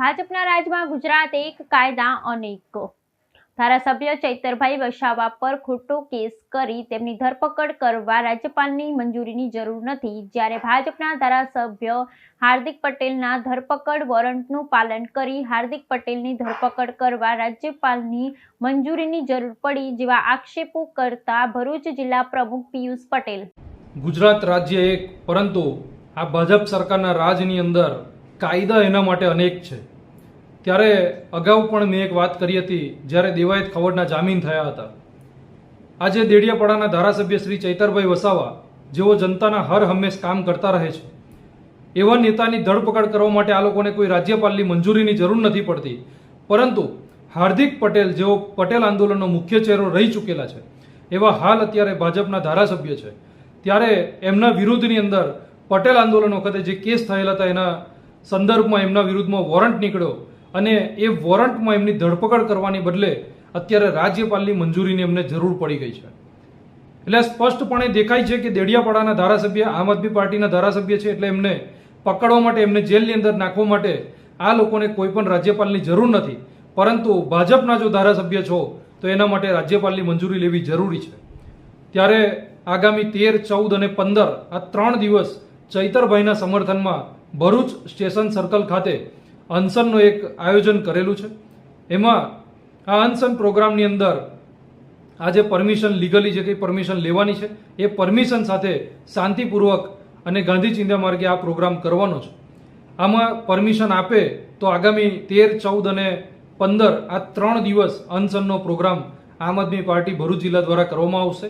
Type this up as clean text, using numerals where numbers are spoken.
ભાજપના રાજમાં ગુજરાત એક કાયદા અનેક ધારાસભ્ય ચૈતરભાઈ વસાવા પર ખોટો કેસ કરી તેમની ધરપકડ કરવા રાજ્યપાલની મંજૂરીની જરૂર નથી, જ્યારે ભાજપના ધારાસભ્ય હાર્દિક પટેલના ધરપકડ વોરંટનું પાલન કરી હાર્દિક પટેલની ધરપકડ કરવા રાજ્યપાલની મંજૂરીની જરૂર પડી જેવા આક્ષેપો કરતા ભરૂચ જિલ્લા પ્રમુખ પિયુષ પટેલ. ગુજરાત રાજ્ય એક, પરંતુ આ ભાજપ સરકારના રાજની અંદર કાયદા એના માટે અનેક છે. ત્યારે અગાઉ પણ મેં એક વાત કરી હતી જ્યારે દેવાયત ખવડના જામીન થયા હતા. આજે દેડિયાપાડાના ધારાસભ્ય શ્રી ચૈતરભાઈ વસાવા, જેઓ જનતાના હર હંમેશ કામ કરતા રહે છે, એવા નેતાની ધરપકડ કરવા માટે આ લોકોને કોઈ રાજ્યપાલની મંજૂરીની જરૂર નથી પડતી. પરંતુ હાર્દિક પટેલ, જેઓ પટેલ આંદોલનનો મુખ્ય ચહેરો રહી ચૂકેલા છે, એવા હાલ અત્યારે ભાજપના ધારાસભ્ય છે. ત્યારે એમના વિરુદ્ધની અંદર પટેલ આંદોલન વખતે જે કેસ થયેલા હતા એના સંદર્ભમાં એમના વિરુદ્ધમાં વોરંટ નીકળ્યો અને એ વોરંટમાં એમની ધરપકડ કરવાની બદલે અત્યારે રાજ્યપાલની મંજૂરીની એમને જરૂર પડી ગઈ છે. એટલે સ્પષ્ટપણે દેખાય છે કે દેડિયાપાડાના ધારાસભ્ય આમ આદમી પાર્ટીના ધારાસભ્ય છે, એટલે એમને પકડવા માટે, એમને જેલની અંદર નાખવા માટે આ લોકોને કોઈ પણ રાજ્યપાલની જરૂર નથી. પરંતુ ભાજપના જો ધારાસભ્ય છો તો એના માટે રાજ્યપાલની મંજૂરી લેવી જરૂરી છે. ત્યારે આગામી 13, 14 અને 15 આ 3 દિવસ ચૈતરભાઈના સમર્થનમાં ભરૂચ સ્ટેશન સર્કલ ખાતે અનશનનું એક આયોજન કરેલું છે. એમાં આ અનશન પ્રોગ્રામની અંદર આજે પરમિશન, લીગલી જે કંઈ પરમિશન લેવાની છે એ પરમિશન સાથે શાંતિપૂર્વક અને ગાંધી ચિંધ્યા માર્ગે આ પ્રોગ્રામ કરવાનો છે. આમાં પરમિશન આપે તો આગામી 13, 14 અને 15 આ 3 દિવસ અનશનનો પ્રોગ્રામ આમ આદમી પાર્ટી ભરૂચ જિલ્લા દ્વારા કરવામાં આવશે.